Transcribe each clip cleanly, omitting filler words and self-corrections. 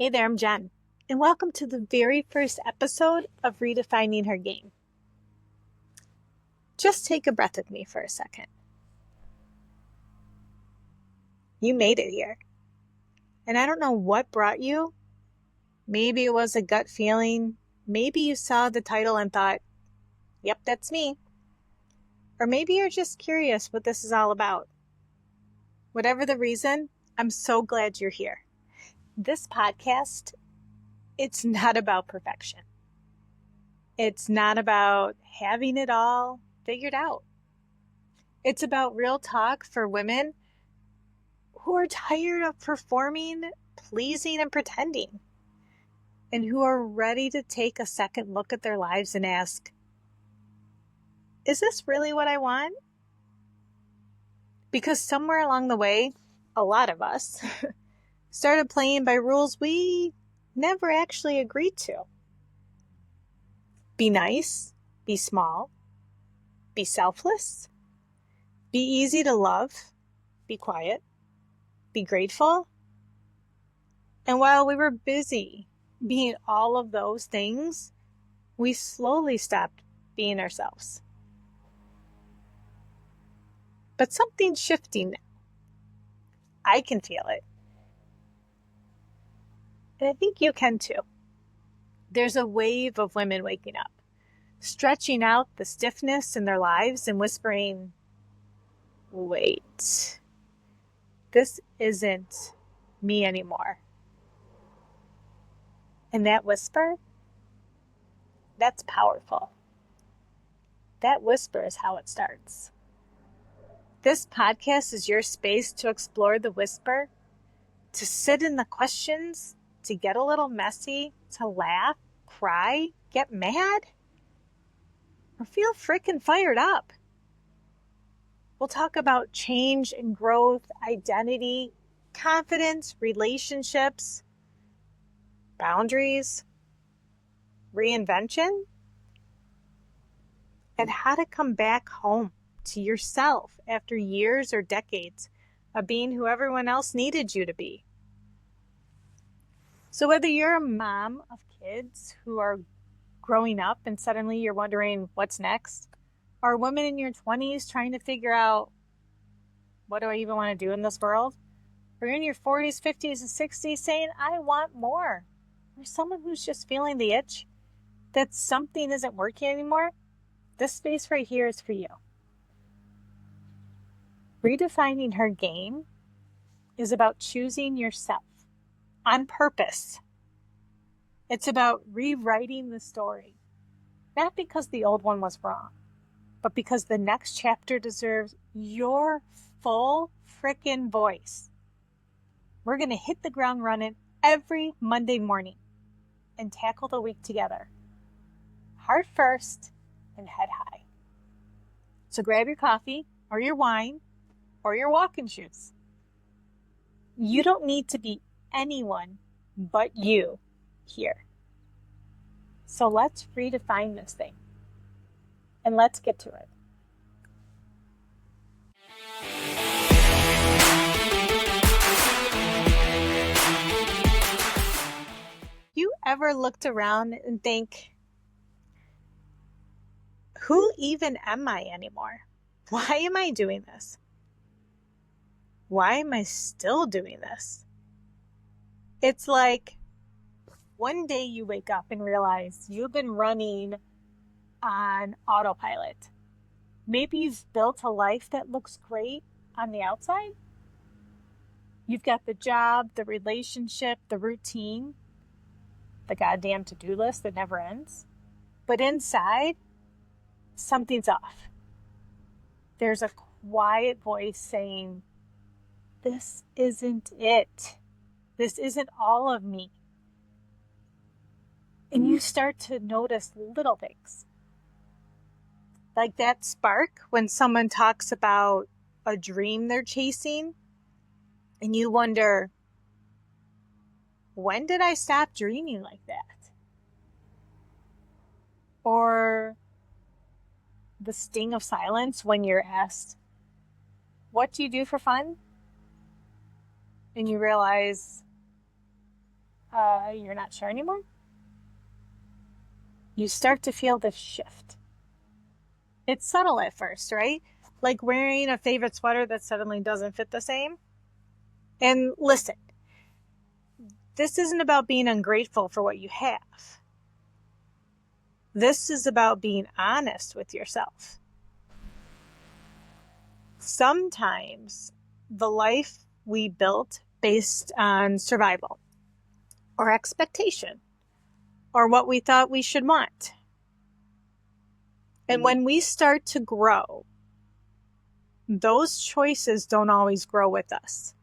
Hey there, I'm Jen, and welcome to the very first episode of Redefining Her Game. Just take a breath with me for a second. You made it here, and I don't know what brought you. Maybe it was a gut feeling. Maybe you saw the title and thought, yep, that's me. Or maybe you're just curious what this is all about. Whatever the reason, I'm so glad you're here. This podcast, it's not about perfection. It's not about having it all figured out. It's about real talk for women who are tired of performing, pleasing, and pretending, and who are ready to take a second look at their lives and ask, is this really what I want? Because somewhere along the way, a lot of us started playing by rules we never actually agreed to. Be nice, be small, be selfless, be easy to love, be quiet, be grateful. And while we were busy being all of those things, we slowly stopped being ourselves. But something's shifting now. I can feel it. And I think you can too. There's a wave of women waking up, stretching out the stiffness in their lives and whispering, wait, this isn't me anymore. And that whisper, that's powerful. That whisper is how it starts. This podcast is your space to explore the whisper, to sit in the questions, to get a little messy, to laugh, cry, get mad, or feel frickin' fired up. We'll talk about change and growth, identity, confidence, relationships, boundaries, reinvention, and how to come back home to yourself after years or decades of being who everyone else needed you to be. So whether you're a mom of kids who are growing up and suddenly you're wondering what's next, or a woman in your 20s trying to figure out, what do I even want to do in this world? Or you're in your 40s, 50s, and 60s saying, I want more. Or someone who's just feeling the itch that something isn't working anymore, this space right here is for you. Redefining Her Game is about choosing yourself on purpose. It's about rewriting the story, not because the old one was wrong, but because the next chapter deserves your full frickin' voice. We're going to hit the ground running every Monday morning and tackle the week together. Heart first and head high. So grab your coffee or your wine or your walking shoes. You don't need to be anyone but you here. So let's redefine this thing and let's get to it. You ever looked around and think, who even am I anymore? Why am I doing this? Why am I still doing this? It's like one day you wake up and realize you've been running on autopilot. Maybe you've built a life that looks great on the outside. You've got the job, the relationship, the routine, the goddamn to-do list that never ends. But inside, something's off. There's a quiet voice saying, this isn't it. This isn't all of me. And you start to notice little things. Like that spark when someone talks about a dream they're chasing, and you wonder, when did I stop dreaming like that? Or the sting of silence when you're asked, what do you do for fun? And you realize, you're not sure anymore? You start to feel this shift. It's subtle at first, right? Like wearing a favorite sweater that suddenly doesn't fit the same. And listen, this isn't about being ungrateful for what you have. This is about being honest with yourself. Sometimes the life we built based on survival or expectation or what we thought we should want. And when we start to grow, those choices don't always grow with us.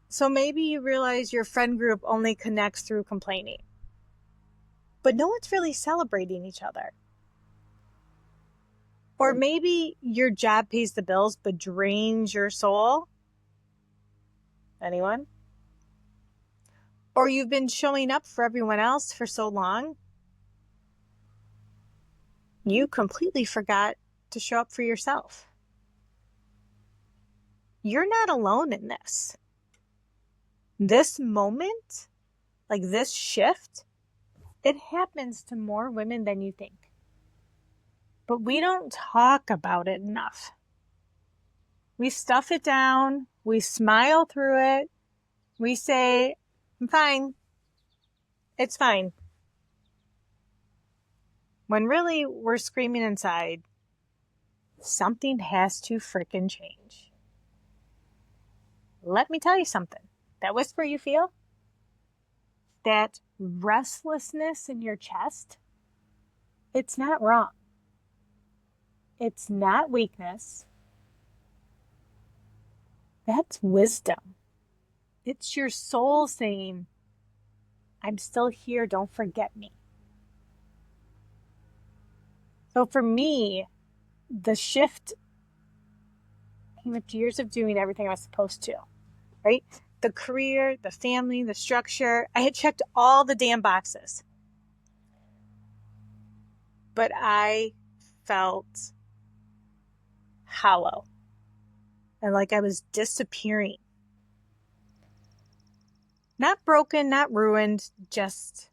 So maybe you realize your friend group only connects through complaining, but no one's really celebrating each other. Or maybe your job pays the bills but drains your soul. Anyone? Or you've been showing up for everyone else for so long, you completely forgot to show up for yourself. You're not alone in this. This moment, like this shift, it happens to more women than you think. But we don't talk about it enough. We stuff it down. We smile through it. We say, I'm fine. It's fine. When really we're screaming inside, something has to frickin' change. Let me tell you something. That whisper you feel, that restlessness in your chest, it's not wrong. It's not weakness. That's wisdom. It's your soul saying, I'm still here, don't forget me. So for me, the shift came after years of doing everything I was supposed to, right? The career, the family, the structure. I had checked all the damn boxes. But I felt hollow and like I was disappearing. Not broken, not ruined, just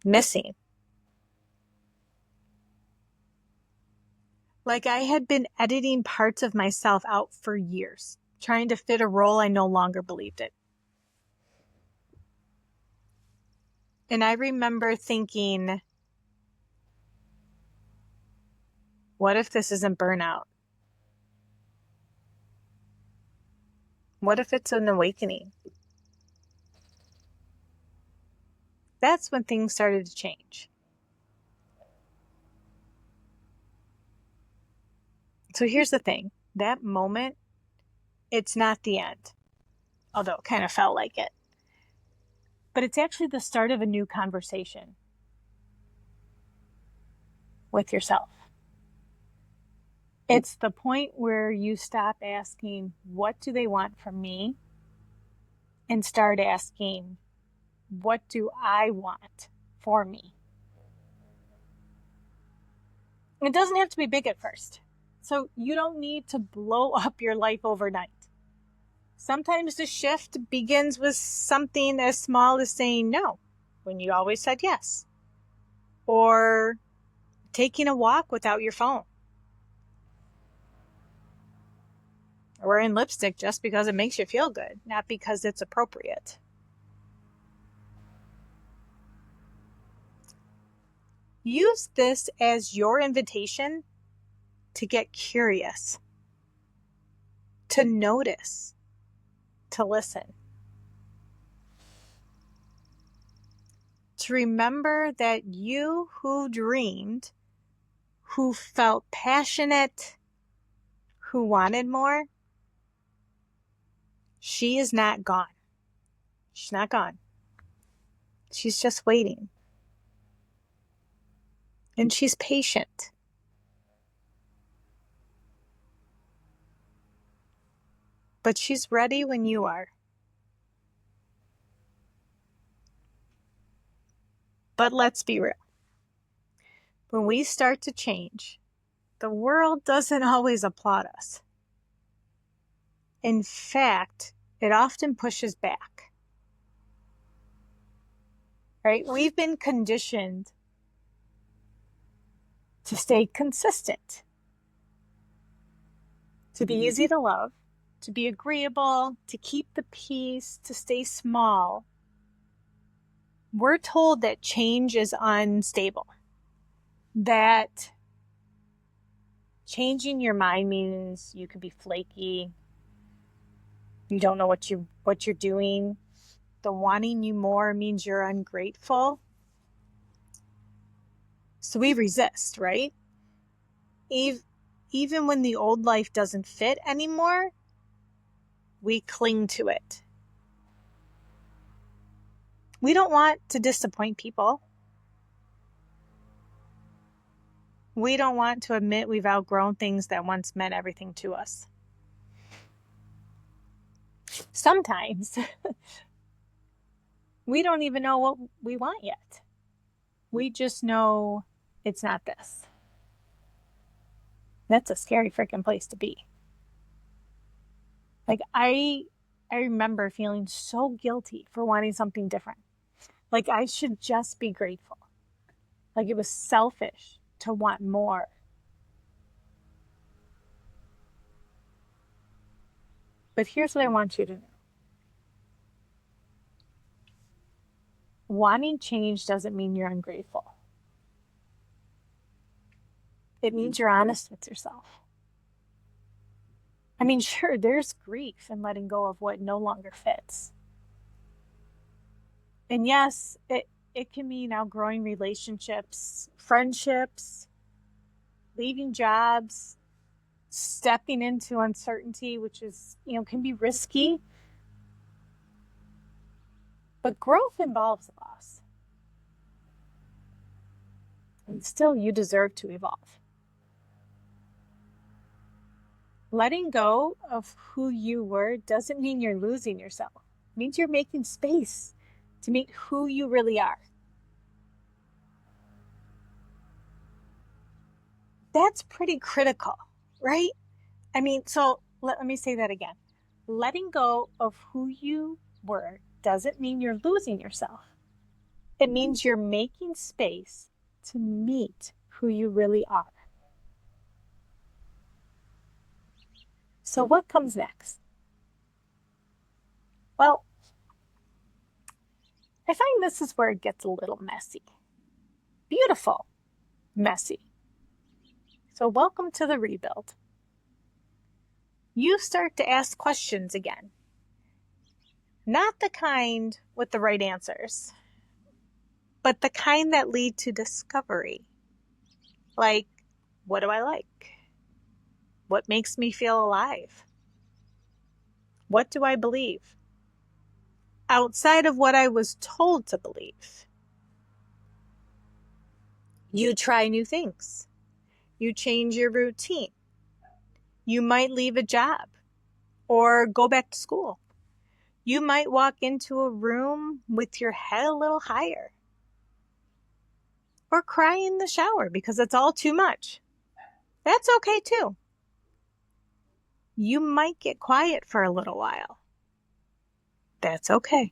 missing. Like I had been editing parts of myself out for years, trying to fit a role I no longer believed in. And I remember thinking, what if this isn't burnout? What if it's an awakening? That's when things started to change. So here's the thing. That moment, it's not the end, although it kind of felt like it. But it's actually the start of a new conversation with yourself. It's the point where you stop asking, what do they want from me? And start asking, what do I want for me? It doesn't have to be big at first. So you don't need to blow up your life overnight. Sometimes the shift begins with something as small as saying no when you always said yes. Or taking a walk without your phone. Or wearing lipstick just because it makes you feel good, not because it's appropriate. Use this as your invitation to get curious, to notice, to listen. To remember that you who dreamed, who felt passionate, who wanted more, she is not gone. She's not gone. She's just waiting. And she's patient. But she's ready when you are. But let's be real. When we start to change, the world doesn't always applaud us. In fact, it often pushes back, right? We've been conditioned to stay consistent, to be easy to love, to be agreeable, to keep the peace, to stay small. We're told that change is unstable, that changing your mind means you could be flaky, you don't know what you're doing. The wanting you more means you're ungrateful. So we resist, right? Even when the old life doesn't fit anymore, we cling to it. We don't want to disappoint people. We don't want to admit we've outgrown things that once meant everything to us. Sometimes we don't even know what we want yet. We just know it's not this. That's a scary freaking place to be. Like I remember feeling so guilty for wanting something different. Like I should just be grateful. Like it was selfish to want more. But here's what I want you to know. Wanting change doesn't mean you're ungrateful. It means you're honest with yourself. I mean, sure, there's grief in letting go of what no longer fits. And yes, it can mean outgrowing relationships, friendships, leaving jobs, stepping into uncertainty, which is, can be risky. But growth involves loss. And still, you deserve to evolve. Letting go of who you were doesn't mean you're losing yourself. It means you're making space to meet who you really are. That's pretty critical, right? I mean, so let me say that again. Letting go of who you were doesn't mean you're losing yourself. It means you're making space to meet who you really are. So what comes next? Well, I find this is where it gets a little messy. Beautiful, messy. So welcome to the rebuild. You start to ask questions again. Not the kind with the right answers, but the kind that lead to discovery. Like, what do I like? What makes me feel alive? What do I believe? Outside of what I was told to believe. You try new things. You change your routine. You might leave a job or go back to school. You might walk into a room with your head a little higher. Or cry in the shower because it's all too much. That's okay too. You might get quiet for a little while. That's okay.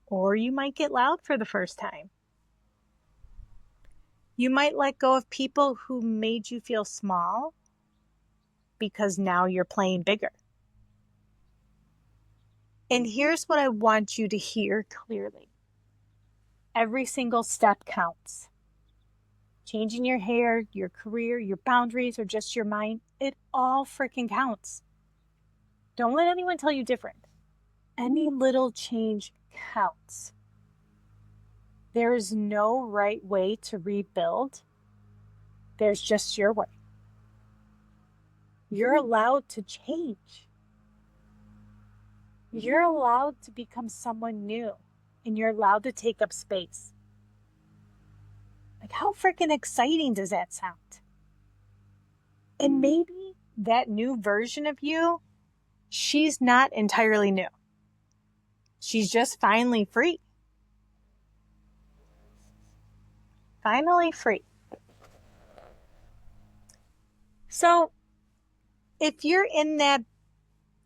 Or you might get loud for the first time. You might let go of people who made you feel small because now you're playing bigger. And here's what I want you to hear clearly. Every single step counts. Changing your hair, your career, your boundaries, or just your mind, it all freaking counts. Don't let anyone tell you different. Any little change counts. There is no right way to rebuild. There's just your way. You're allowed to change. You're allowed to become someone new, and you're allowed to take up space. Like, how freaking exciting does that sound? And maybe that new version of you, she's not entirely new. She's just finally free. Finally free. So, if you're in that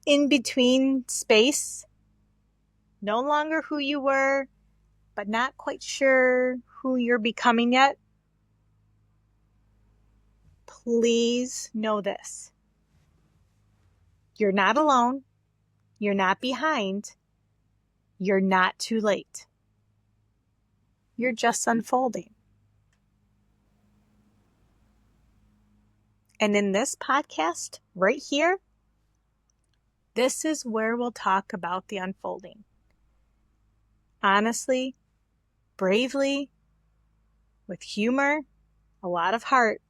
in between space, no longer who you were, but not quite sure who you're becoming yet, please know this. You're not alone. You're not behind. You're not too late. You're just unfolding. And in this podcast right here, this is where we'll talk about the unfolding. Honestly, bravely, with humor, a lot of heart,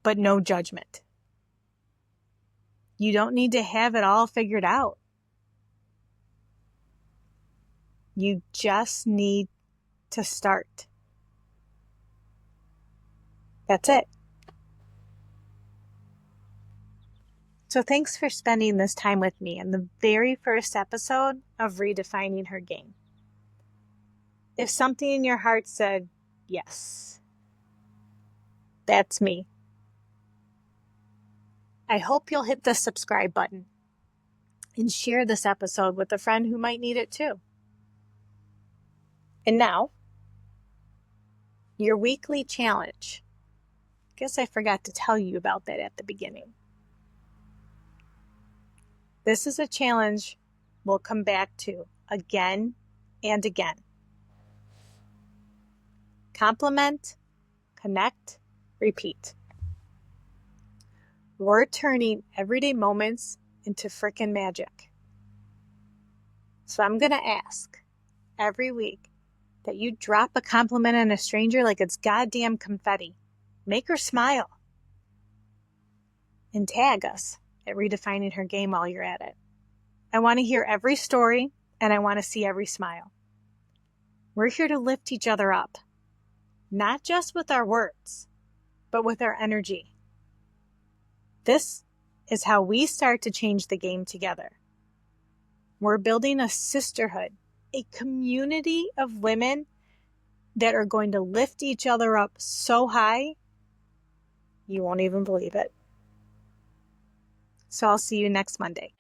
but no judgment. You don't need to have it all figured out. You just need to start. That's it. So thanks for spending this time with me in the very first episode of Redefining Her Game. If something in your heart said, yes, that's me, I hope you'll hit the subscribe button and share this episode with a friend who might need it too. And now, your weekly challenge. Guess I forgot to tell you about that at the beginning. This is a challenge we'll come back to again and again. Compliment, connect, repeat. We're turning everyday moments into frickin' magic. So I'm going to ask every week that you drop a compliment on a stranger like it's goddamn confetti. Make her smile. And tag us at Redefining Her Game while you're at it. I want to hear every story and I want to see every smile. We're here to lift each other up, not just with our words, but with our energy. This is how we start to change the game together. We're building a sisterhood, a community of women that are going to lift each other up so high, you won't even believe it. So I'll see you next Monday.